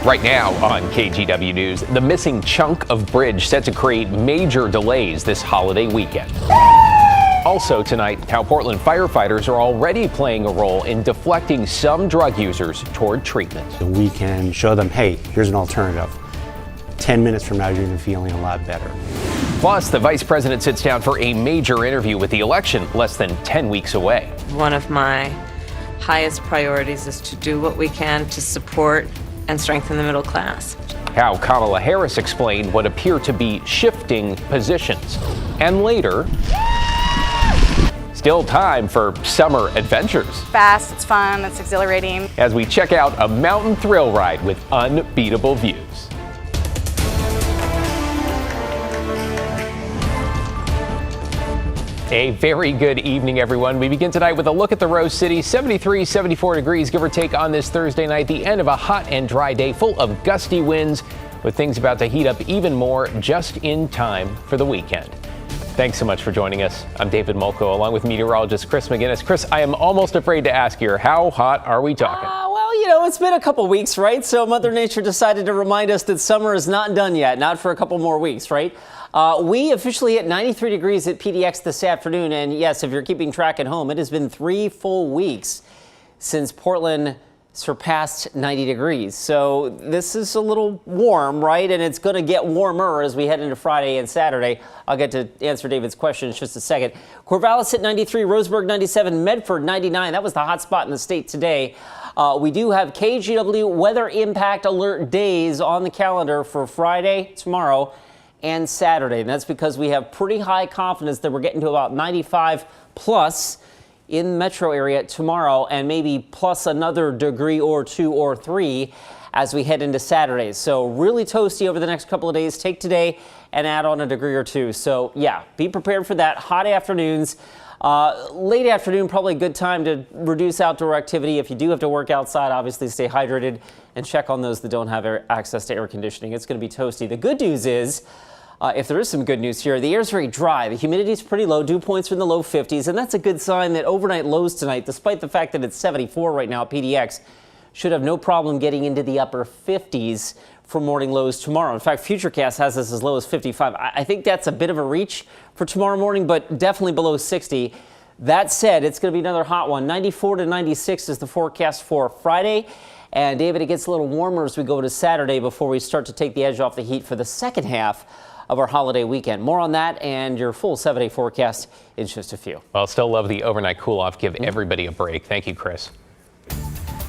Right now on KGW News, the missing chunk of bridge set to create major delays this holiday weekend. Also tonight, how Portland firefighters are already playing a role in deflecting some drug users toward treatment. We can show them, hey, here's an alternative. 10 minutes from now, you're even feeling a lot better. Plus, the vice president sits down for a major interview with the election less than 10 weeks away. One of my highest priorities is to do what we can to support and strengthen the middle class. How Kamala Harris explained what appear to be shifting positions. And later, still time for summer adventures. Fast, it's fun, it's exhilarating. As we check out a mountain thrill ride with unbeatable views. A very good evening, everyone. We begin tonight with a look at the Rose City. 73, 74 degrees, give or take, on this Thursday night. The end of a hot and dry day full of gusty winds, with things about to heat up even more just in time for the weekend. Thanks so much for joining us. I'm David Molko, along with meteorologist Chris McGinnis. Chris, I am almost afraid to ask here, how hot are we talking? Well, you know, it's been a couple weeks, right? So Mother Nature decided to remind us that summer is not done yet, not for a couple more weeks, right? We officially hit 93 degrees at PDX this afternoon. And yes, if you're keeping track at home, it has been 3 full weeks since Portland surpassed 90 degrees. So this is a little warm, right? And it's going to get warmer as we head into Friday and Saturday. I'll get to answer David's question in just a second. Corvallis hit 93, Roseburg 97, Medford 99. That was the hot spot in the state today. We do have KGW weather impact alert days on the calendar for Friday, tomorrow, and Saturday. And that's because we have pretty high confidence that we're getting to about 95 plus in the metro area tomorrow, and maybe plus another degree or 2 or 3 as we head into Saturday. So really toasty over the next couple of days. Take today and add on a degree or 2. So yeah, be prepared for that. Hot afternoons. Late afternoon, probably a good time to reduce outdoor activity. If you do have to work outside, obviously stay hydrated and check on those that don't have access to air conditioning. It's going to be toasty. The good news is, if there is some good news here, the air is very dry. The humidity is pretty low. Dew points are in the low 50s, and that's a good sign that overnight lows tonight, despite the fact that it's 74 right now at PDX, should have no problem getting into the upper 50s for morning lows tomorrow. In fact, Futurecast has this as low as 55. I think that's a bit of a reach for tomorrow morning, but definitely below 60. That said, it's going to be another hot one. 94 to 96 is the forecast for Friday. And David, it gets a little warmer as we go to Saturday before we start to take the edge off the heat for the second half of our holiday weekend. More on that and your full 7-day forecast in just a few. Well, still love the overnight cool-off. Give everybody a break. Thank you, Chris.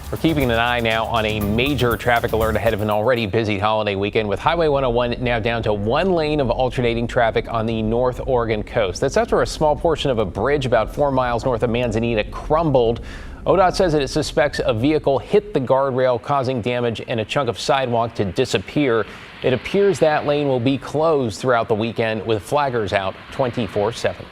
We're keeping an eye now on a major traffic alert ahead of an already busy holiday weekend, with Highway 101 now down to 1 lane of alternating traffic on the North Oregon coast. That's after a small portion of a bridge about 4 miles north of Manzanita crumbled. ODOT says that it suspects a vehicle hit the guardrail, causing damage and a chunk of sidewalk to disappear. It appears that lane will be closed throughout the weekend, with flaggers out 24/7.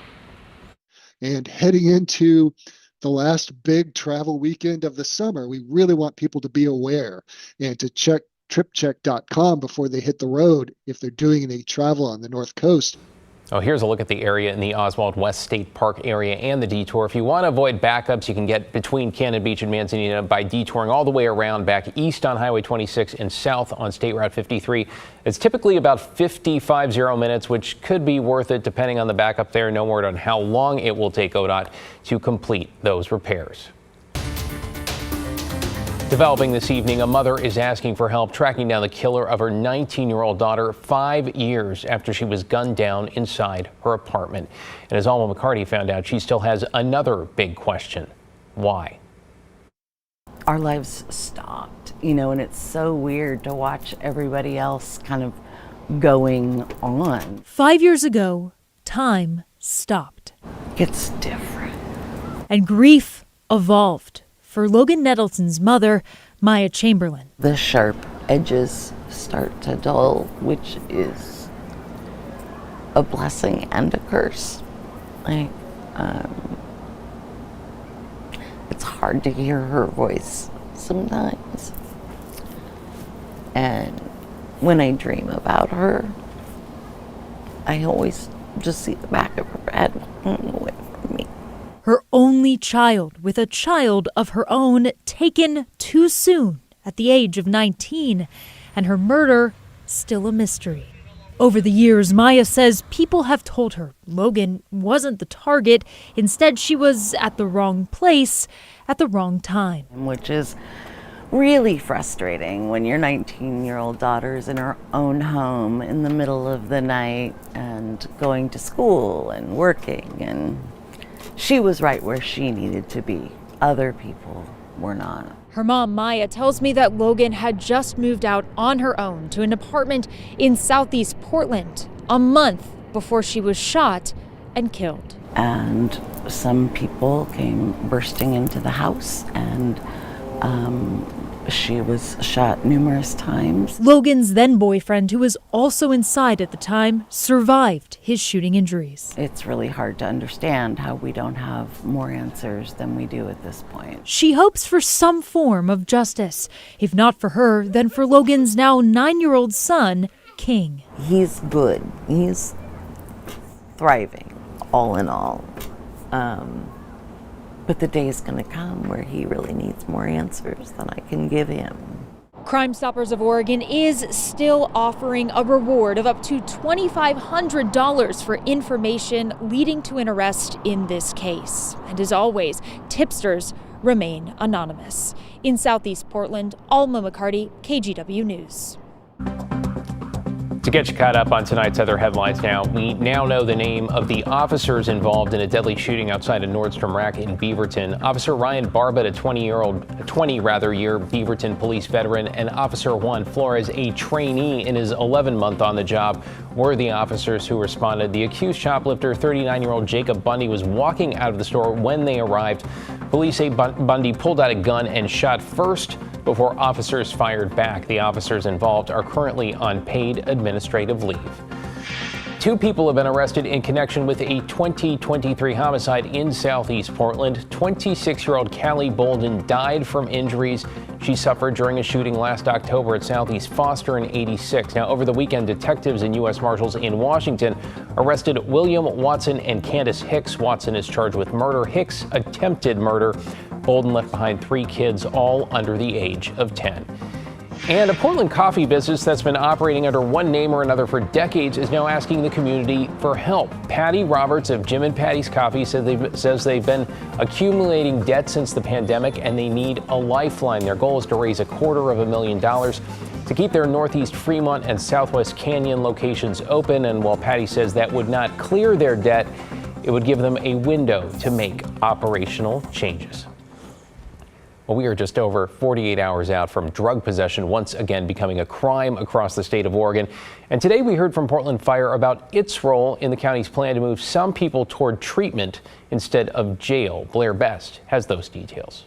And heading into the last big travel weekend of the summer, we really want people to be aware and to check tripcheck.com before they hit the road if they're doing any travel on the North Coast. Oh, here's a look at the area in the Oswald West State Park area and the detour. If you want to avoid backups, you can get between Cannon Beach and Manzanita by detouring all the way around back east on Highway 26 and south on State Route 53. It's typically about 55 minutes, which could be worth it depending on the backup there. No word on how long it will take ODOT to complete those repairs. Developing this evening, a mother is asking for help tracking down the killer of her 19-year-old daughter 5 years after she was gunned down inside her apartment. And as Alma McCarty found out, she still has another big question. Why? Our lives stopped, you know, and it's so weird to watch everybody else kind of going on. 5 years ago, time stopped. It's different. And grief evolved for Logan Nettleton's mother, Maya Chamberlain. The sharp edges start to dull, which is a blessing and a curse. Like, it's hard to hear her voice sometimes. And when I dream about her, I always just see the back of her head away from me. Her only child with a child of her own taken too soon at the age of 19, and her murder still a mystery. Over the years, Maya says people have told her Logan wasn't the target. Instead, she was at the wrong place at the wrong time. Which is really frustrating when your 19-year-old daughter's in her own home in the middle of the night and going to school and working, and she was right where she needed to be. Other people were not. Her mom, Maya, tells me that Logan had just moved out on her own to an apartment in Southeast Portland a month before she was shot and killed. And some people came bursting into the house, and she was shot numerous times. Logan's then boyfriend, who was also inside at the time, survived his shooting injuries. It's really hard to understand how we don't have more answers than we do at this point. She hopes for some form of justice. If not for her, then for Logan's now 9-year-old son, King. He's good. He's thriving, all in all. But the day is going to come where he really needs more answers than I can give him. Crime Stoppers of Oregon is still offering a reward of up to $2,500 for information leading to an arrest in this case. And as always, tipsters remain anonymous. In Southeast Portland, Alma McCarty, KGW News. To get you caught up on tonight's other headlines now, we now know the name of the officers involved in a deadly shooting outside a Nordstrom Rack in Beaverton. Officer Ryan Barbett, a 20-year Beaverton police veteran, and Officer Juan Flores, a trainee in his 11th month on the job, were the officers who responded. The accused shoplifter, 39-year-old Jacob Bundy, was walking out of the store when they arrived. Police say Bundy pulled out a gun and shot first before officers fired back. The officers involved are currently on paid administrative leave. 2 people have been arrested in connection with a 2023 homicide in Southeast Portland. 26-year-old Callie Bolden died from injuries she suffered during a shooting last October at Southeast Foster and 86. Now, over the weekend, detectives and U.S. Marshals in Washington arrested William Watson and Candace Hicks. Watson is charged with murder. Hicks attempted murder. Bolden left behind 3 kids, all under the age of 10. And a Portland coffee business that's been operating under one name or another for decades is now asking the community for help. Patty Roberts of Jim and Patty's Coffee says they've been accumulating debt since the pandemic and they need a lifeline. Their goal is to raise $250,000 to keep their Northeast Fremont and Southwest Canyon locations open. And while Patty says that would not clear their debt, it would give them a window to make operational changes. Well, we are just over 48 hours out from drug possession once again becoming a crime across the state of Oregon. And today we heard from Portland Fire about its role in the county's plan to move some people toward treatment instead of jail. Blair Best has those details.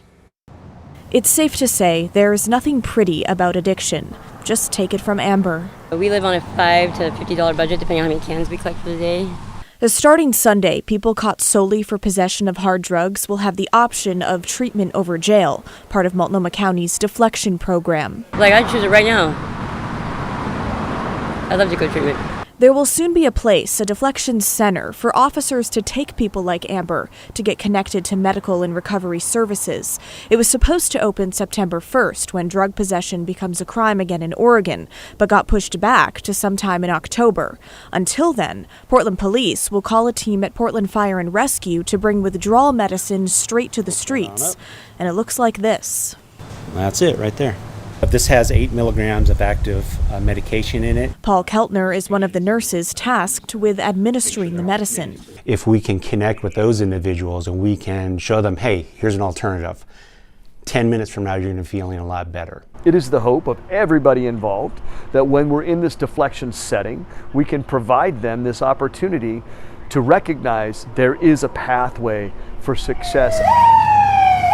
It's safe to say there is nothing pretty about addiction. Just take it from Amber. We live on a $5 to $50 budget depending on how many cans we collect for the day. Starting Sunday, people caught solely for possession of hard drugs will have the option of treatment over jail, part of Multnomah County's deflection program. Like, I'd choose it right now. I'd love to go treatment. There will soon be a place, a deflection center, for officers to take people like Amber to get connected to medical and recovery services. It was supposed to open September 1st when drug possession becomes a crime again in Oregon, but got pushed back to sometime in October. Until then, Portland Police will call a team at Portland Fire and Rescue to bring withdrawal medicine straight to the streets. And it looks like this. That's it right there. This has 8 milligrams of active medication in it. Paul Keltner is one of the nurses tasked with administering the medicine. If we can connect with those individuals and we can show them, hey, here's an alternative, 10 minutes from now you're going to be feeling a lot better. It is the hope of everybody involved that when we're in this deflection setting, we can provide them this opportunity to recognize there is a pathway for success.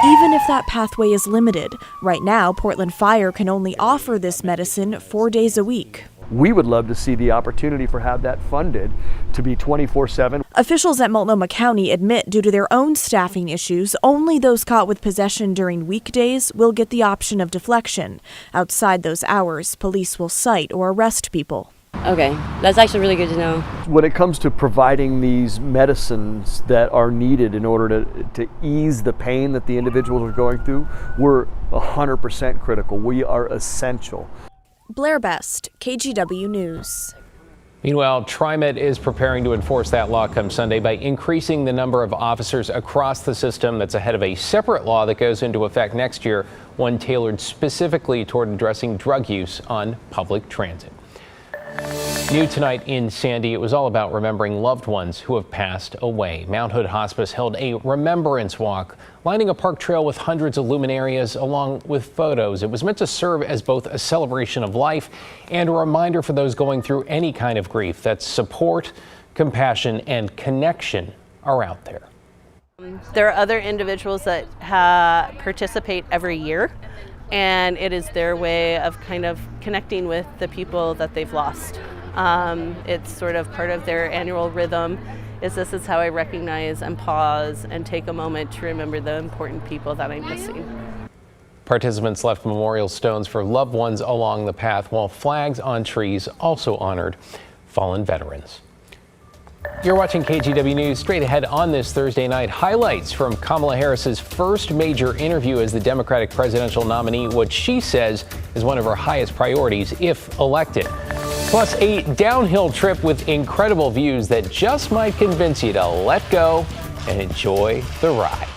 Even if that pathway is limited, right now Portland Fire can only offer this medicine 4 days a week. We would love to see the opportunity for have that funded to be 24/7. Officials at Multnomah County admit due to their own staffing issues, only those caught with possession during weekdays will get the option of deflection. Outside those hours, police will cite or arrest people. Okay, that's actually really good to know. When it comes to providing these medicines that are needed in order to ease the pain that the individuals are going through, we're 100% critical. We are essential. Blair Best, KGW News. Meanwhile, TriMet is preparing to enforce that law come Sunday by increasing the number of officers across the system. That's ahead of a separate law that goes into effect next year, one tailored specifically toward addressing drug use on public transit. New tonight in Sandy, it was all about remembering loved ones who have passed away. Mount Hood Hospice held a remembrance walk, lining a park trail with hundreds of luminarias along with photos. It was meant to serve as both a celebration of life and a reminder for those going through any kind of grief that support, compassion, and connection are out there. There are other individuals that participate every year, and it is their way of kind of connecting with the people that they've lost. It's sort of part of their annual rhythm. This is how I recognize and pause and take a moment to remember the important people that I'm missing. Participants left memorial stones for loved ones along the path, while flags on trees also honored fallen veterans. You're watching KGW News. Straight ahead on this Thursday night, highlights from Kamala Harris's first major interview as the Democratic presidential nominee, what she says is one of her highest priorities if elected. Plus, a downhill trip with incredible views that just might convince you to let go and enjoy the ride.